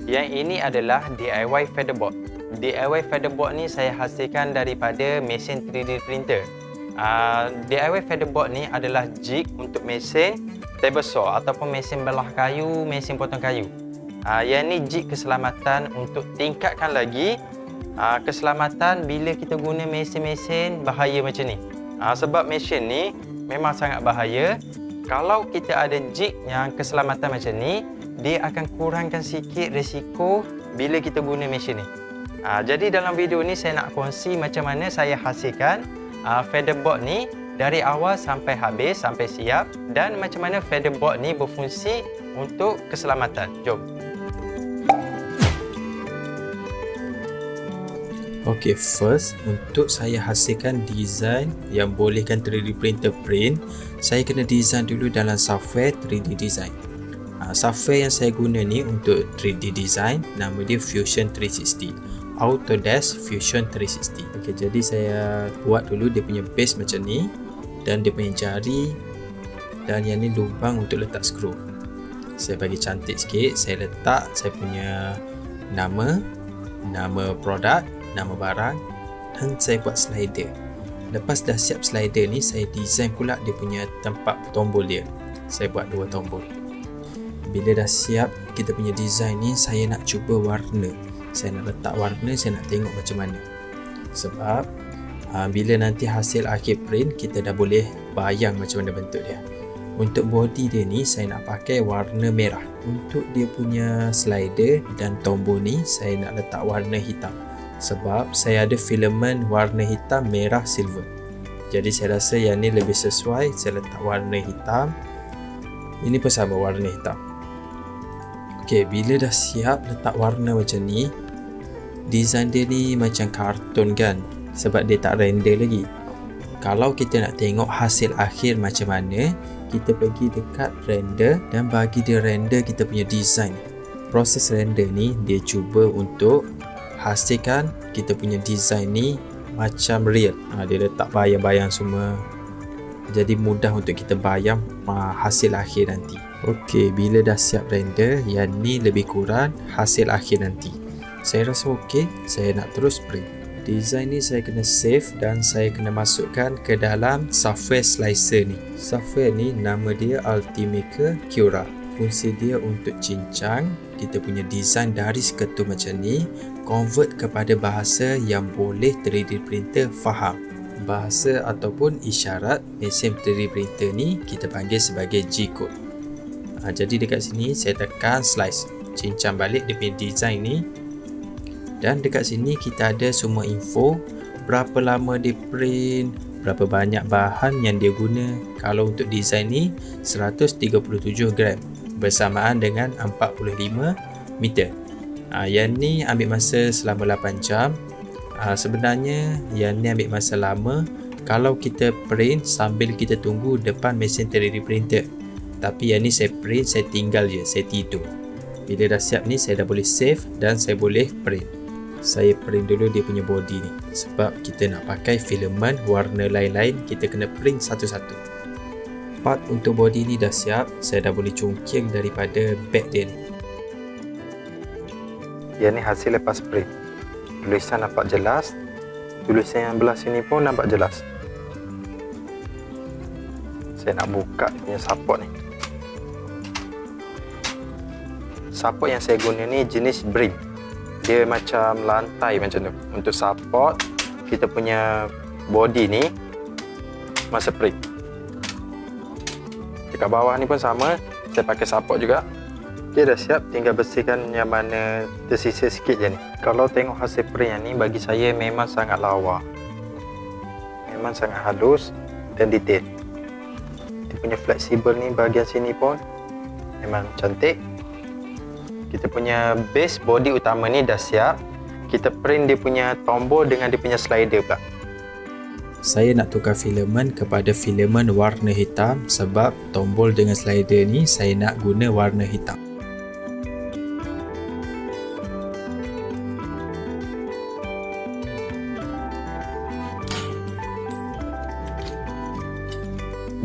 Yang ini adalah DIY featherboard. DIY featherboard ni saya hasilkan daripada mesin 3D printer. DIY featherboard ni adalah jig untuk mesin table saw ataupun mesin belah kayu, mesin potong kayu. Yang ni jig keselamatan untuk tingkatkan lagi keselamatan bila kita guna mesin-mesin bahaya macam ni. Sebab mesin ni memang sangat bahaya. Kalau kita ada jig yang keselamatan macam ni, dia akan kurangkan sikit risiko bila kita guna mesin ni. Jadi dalam video ni saya nak kongsi macam mana saya hasilkan featherboard ni dari awal sampai habis, sampai siap, dan macam mana featherboard ni berfungsi untuk keselamatan. Jom. Okay, first untuk saya hasilkan design yang bolehkan 3D printer print, saya kena design dulu dalam software 3D design. Software yang saya guna ni untuk 3D design nama dia Fusion 360, Autodesk Fusion 360. Okay, jadi saya buat dulu dia punya base macam ni, dan dia punya jari, dan yang ni lubang untuk letak skru. Saya bagi cantik sikit, saya letak saya punya nama produk, nama barang, dan saya buat slider. Lepas dah siap slider ni, saya design pula dia punya tempat tombol dia. Saya buat 2 tombol. Bila dah siap kita punya design ni, saya nak cuba warna. Saya nak letak warna, saya nak tengok macam mana. Sebab bila nanti hasil akhir print, kita dah boleh bayang macam mana bentuk dia. Untuk body dia ni, saya nak pakai warna merah. Untuk dia punya slider dan tombol ni, saya nak letak warna hitam. Sebab saya ada filament warna hitam, merah, silver. Jadi saya rasa yang ni lebih sesuai, saya letak warna hitam. Ini pun sama warna hitam. Ok, bila dah siap letak warna macam ni, design dia ni macam kartun kan, sebab dia tak render lagi. Kalau kita nak tengok hasil akhir macam mana, kita pergi dekat render dan bagi dia render kita punya design. Proses render ni dia cuba untuk hasilkan kita punya design ni macam real. Dia letak bayang-bayang semua, jadi mudah untuk kita bayang hasil akhir nanti. Ok, bila dah siap render, yang ni lebih kurang hasil akhir nanti. Saya rasa ok, saya nak terus print. Design ni saya kena save dan saya kena masukkan ke dalam software slicer ni. Software ni nama dia Ultimaker Cura. Fungsi dia untuk cincang kita punya design dari sekutu macam ni, convert kepada bahasa yang boleh 3D printer faham. Bahasa ataupun isyarat mesin 3D printer ni kita panggil sebagai G-code. Jadi dekat sini saya tekan slice, cincang balik dia punya design ni, dan dekat sini kita ada semua info, berapa lama dia print, berapa banyak bahan yang dia guna. Kalau untuk design ni 137 gram bersamaan dengan 45 meter. Yang ni ambil masa selama 8 jam. Sebenarnya yang ni ambil masa lama kalau kita print sambil kita tunggu depan mesin 3D printer. Tapi yang ni saya print, saya tinggal je, saya tidur. Bila dah siap ni, saya dah boleh save dan saya boleh print. Saya print dulu dia punya body ni, sebab kita nak pakai filament warna lain-lain, kita kena print satu-satu. Part untuk body ni dah siap, saya dah boleh cungkil daripada back dia ni. Yang ni hasil lepas print. Tulisan nampak jelas, tulisan yang belah sini pun nampak jelas. Saya nak buka dia punya support ni. Support yang saya guna ni jenis brim. Dia macam lantai macam tu. Untuk support kita punya body ni masa print. Dekat bawah ni pun sama, saya pakai support juga. Okay, dah siap, tinggal bersihkan yang mana tersisa sikit je ni. Kalau tengok hasil print yang ni, bagi saya memang sangat lawa. Memang sangat halus dan detail. Dia punya fleksibel ni, bahagian sini pun memang cantik. Kita punya base body utama ni dah siap. Kita print dia punya tombol dengan dia punya slider pula. Saya nak tukar filament kepada filament warna hitam sebab tombol dengan slider ni saya nak guna warna hitam.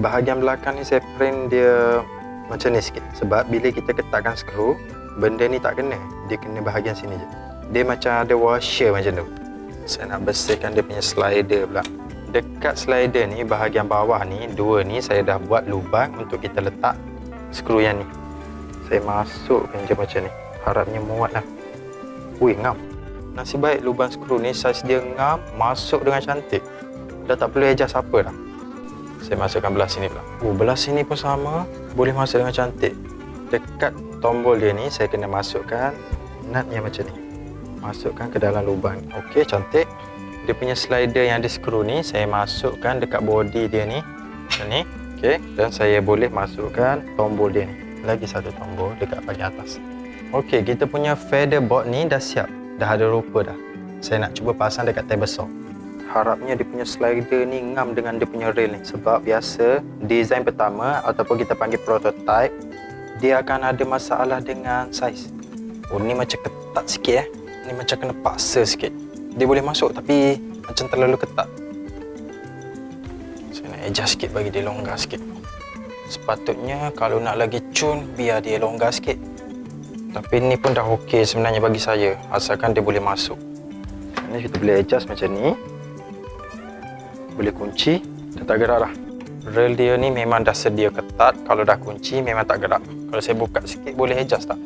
Bahagian belakang ni saya print dia macam ni sikit, sebab bila kita ketatkan skru, benda ni tak kena. dia kena bahagian sini je. Dia macam ada washer macam tu. Saya nak bersihkan dia punya slider pula. Dekat slider ni, bahagian bawah ni, dua ni saya dah buat lubang untuk kita letak skru yang ni. Saya masukkan je macam ni. Harapnya muat lah. Ui, ngam. Nasib baik lubang skru ni saiz dia ngam, masuk dengan cantik. Dah tak perlu adjust apa dah. Saya masukkan belah sini pula. Belah sini pun sama, boleh masuk dengan cantik. Dekat tombol dia ni, saya kena masukkan nut yang macam ni. Masukkan ke dalam lubang. Okey, cantik. Dia punya slider yang ada skru ni, saya masukkan dekat body dia ni. Macam ni. Okey, dan saya boleh masukkan tombol dia ni. Lagi satu tombol dekat bahagian atas. Okey, kita punya feather board ni dah siap. Dah ada rupa dah. Saya nak cuba pasang dekat table saw. Harapnya dia punya slider ni ngam dengan dia punya rail ni. Sebab biasa design pertama ataupun kita panggil prototype, dia akan ada masalah dengan saiz. Ni macam ketat sikit Ni macam kena paksa sikit. Dia boleh masuk tapi macam terlalu ketat. Saya nak adjust sikit bagi dia longgar sikit. Sepatutnya kalau nak lagi cun, biar dia longgar sikit. Tapi ni pun dah okey sebenarnya bagi saya, asalkan dia boleh masuk. Ni kita boleh adjust macam ni. Boleh kunci, dah tak gerak dah. Rail dia ni memang dah sedia ketat. Kalau dah kunci memang tak gerak. Kalau saya buka sikit boleh adjust tak?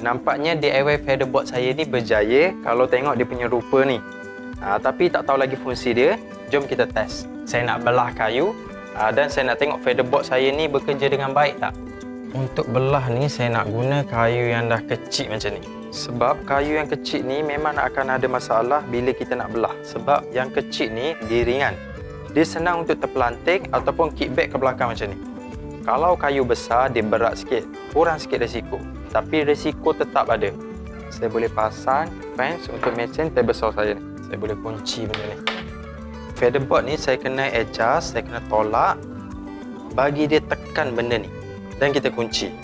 Nampaknya DIY feather board saya ni berjaya kalau tengok dia punya rupa ni. Tapi tak tahu lagi fungsi dia. Jom kita test. Saya nak belah kayu dan saya nak tengok feather board saya ni bekerja dengan baik tak. Untuk belah ni saya nak guna kayu yang dah kecil macam ni. Sebab kayu yang kecil ni memang akan ada masalah bila kita nak belah. Sebab yang kecil ni dia ringan. Dia senang untuk terpelanting ataupun kickback ke belakang macam ni. Kalau kayu besar dia berat sikit, kurang sikit resiko. Tapi resiko tetap ada. Saya boleh pasang fence untuk mesin table saw saya ni. Saya boleh kunci benda ni. Feather board ni saya kena adjust, saya kena tolak bagi dia tekan benda ni. Dan kita kunci.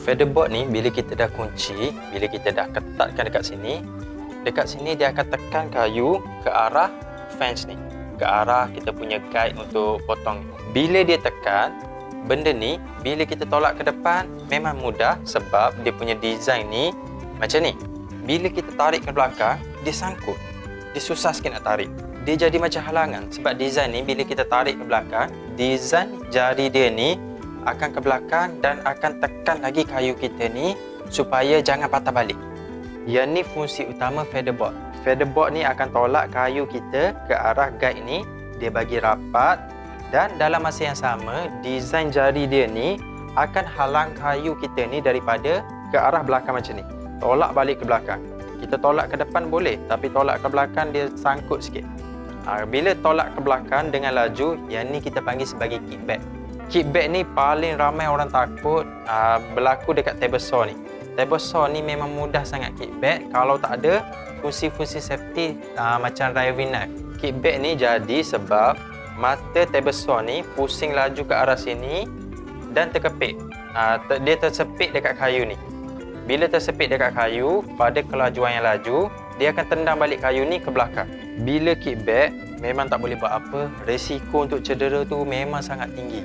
Feather board ni bila kita dah kunci, bila kita dah ketatkan dekat sini dia akan tekan kayu ke arah fence ni, ke arah kita punya guide untuk potong. Bila dia tekan, benda ni bila kita tolak ke depan memang mudah sebab dia punya design ni macam ni. Bila kita tarik ke belakang, dia sangkut. Dia susah sikit nak tarik. Dia jadi macam halangan sebab design ni bila kita tarik ke belakang, design jari dia ni akan ke belakang dan akan tekan lagi kayu kita ni supaya jangan patah balik. Yang ni fungsi utama feather board. Feather board ni akan tolak kayu kita ke arah guide ni, dia bagi rapat dan dalam masa yang sama design jari dia ni akan halang kayu kita ni daripada ke arah belakang macam ni. Tolak balik ke belakang. Kita tolak ke depan boleh, tapi tolak ke belakang dia sangkut sikit. Bila tolak ke belakang dengan laju, yang ni kita panggil sebagai kickback. Kickback ni paling ramai orang takut berlaku dekat table saw ni. Table saw ni memang mudah sangat kickback kalau tak ada fungsi-fungsi safety macam driving knife. Kickback ni jadi sebab mata table saw ni pusing laju ke arah sini dan terkepit. Dia tersepit dekat kayu ni. Bila tersepit dekat kayu, pada kelajuan yang laju, dia akan tendang balik kayu ni ke belakang. Bila kickback, memang tak boleh buat apa. Resiko untuk cedera tu memang sangat tinggi.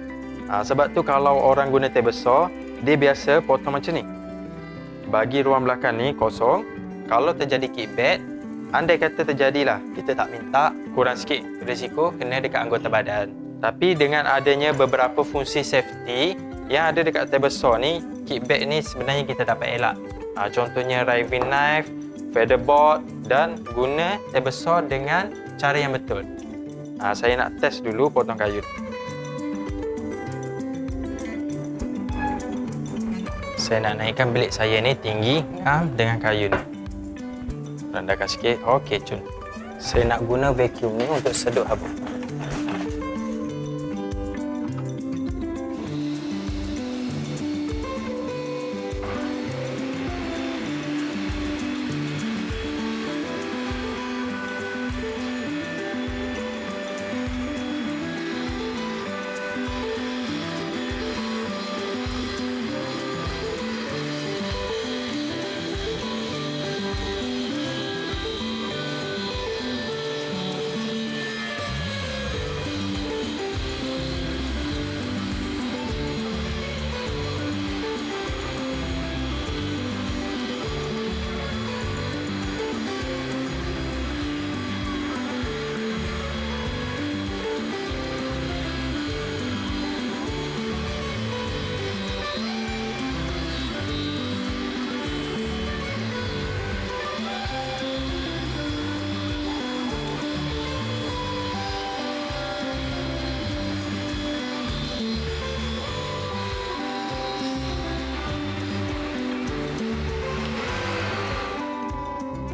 Sebab tu kalau orang guna table saw, dia biasa potong macam ni. Bagi ruang belakang ni kosong. Kalau terjadi kickback, andai kata terjadilah, kita tak minta, kurang sikit risiko kena dekat anggota badan. Tapi dengan adanya beberapa fungsi safety yang ada dekat table saw ni, kickback ni sebenarnya kita dapat elak. Contohnya driving knife, feather board dan guna table saw dengan cara yang betul. Saya nak test dulu potong kayu. Saya nak naikkan bilik saya ni tinggi dengan kayu ni. Rendahkan sikit. Okey, cun. Saya nak guna vacuum ni untuk sedut habuk.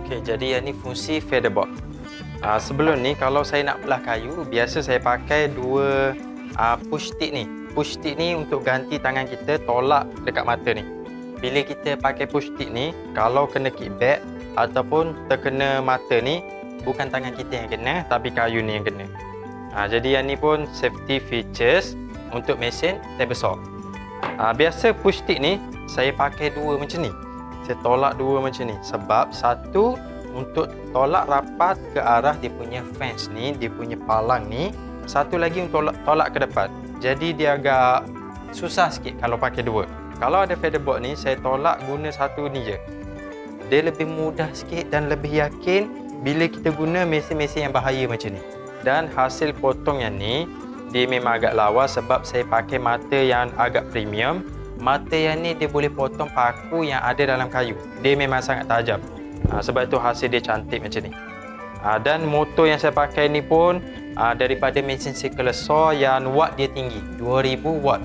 Okey, jadi yang ni fungsi featherboard. Sebelum ni kalau saya nak belah kayu, biasa saya pakai dua push stick ni. Push stick ni untuk ganti tangan kita tolak dekat mata ni. Bila kita pakai push stick ni, kalau kena kickback ataupun terkena mata ni, bukan tangan kita yang kena, tapi kayu ni yang kena. Jadi yang ni pun safety features untuk mesin table saw. Biasa push stick ni saya pakai dua macam ni. Saya tolak dua macam ni sebab satu untuk tolak rapat ke arah dia punya fence ni, dia punya palang ni. Satu lagi untuk tolak ke depan. Jadi dia agak susah sikit kalau pakai dua. Kalau ada featherboard ni, saya tolak guna satu ni je. Dia lebih mudah sikit dan lebih yakin bila kita guna mesin-mesin yang bahaya macam ni. Dan hasil potong yang ni, dia memang agak lawa sebab saya pakai mata yang agak premium. Mata yang ni dia boleh potong paku yang ada dalam kayu. Dia memang sangat tajam. Sebab itu hasil dia cantik macam ni. Dan motor yang saya pakai ni pun daripada mesin circular saw yang watt dia tinggi, 2000 watt.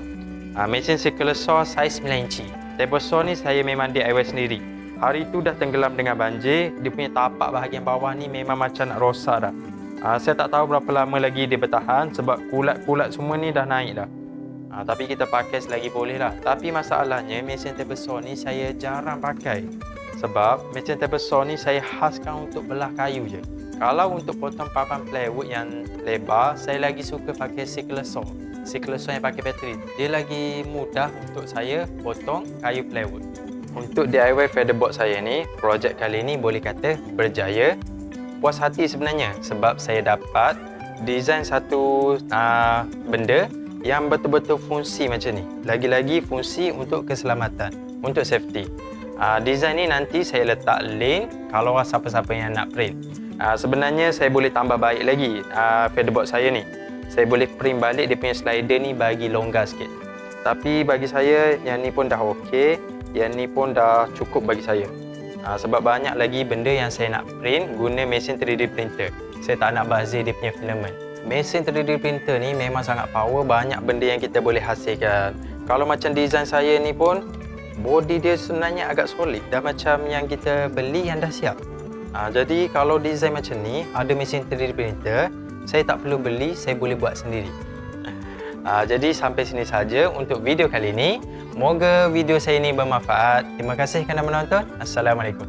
Mesin circular saw saiz 9 inci. Table saw ni saya memang DIY sendiri. Hari tu dah tenggelam dengan banjir. Dia punya tapak bahagian bawah ni memang macam nak rosak dah. Saya tak tahu berapa lama lagi dia bertahan sebab kulat-kulat semua ni dah naik dah. Tapi kita pakai selagi boleh lah. Tapi masalahnya mesin table saw ni saya jarang pakai. Sebab mesin table saw ni saya khaskan untuk belah kayu je. Kalau untuk potong papan plywood yang lebar, saya lagi suka pakai circular saw. Circular saw yang pakai bateri. Dia lagi mudah untuk saya potong kayu plywood. Untuk DIY featherboard saya ni, projek kali ni boleh kata berjaya. Puas hati sebenarnya sebab saya dapat design satu benda yang betul-betul fungsi macam ni. Lagi-lagi fungsi untuk keselamatan, untuk safety. Design ni nanti saya letak link kalau siapa-siapa yang nak print. Sebenarnya saya boleh tambah baik lagi featherboard saya ni. Saya boleh print balik dia punya slider ni bagi longgar sikit. Tapi bagi saya yang ni pun dah okey, yang ni pun dah cukup bagi saya. Sebab banyak lagi benda yang saya nak print guna mesin 3D printer. Saya tak nak bazir dia punya filament. Mesin 3D printer ni memang sangat power, banyak benda yang kita boleh hasilkan. Kalau macam design saya ni pun body dia sebenarnya agak solid, dah macam yang kita beli yang dah siap. Jadi kalau design macam ni, ada mesin 3D printer, saya tak perlu beli, saya boleh buat sendiri. Jadi sampai sini saja untuk video kali ini. Moga video saya ini bermanfaat. Terima kasih kerana menonton. Assalamualaikum.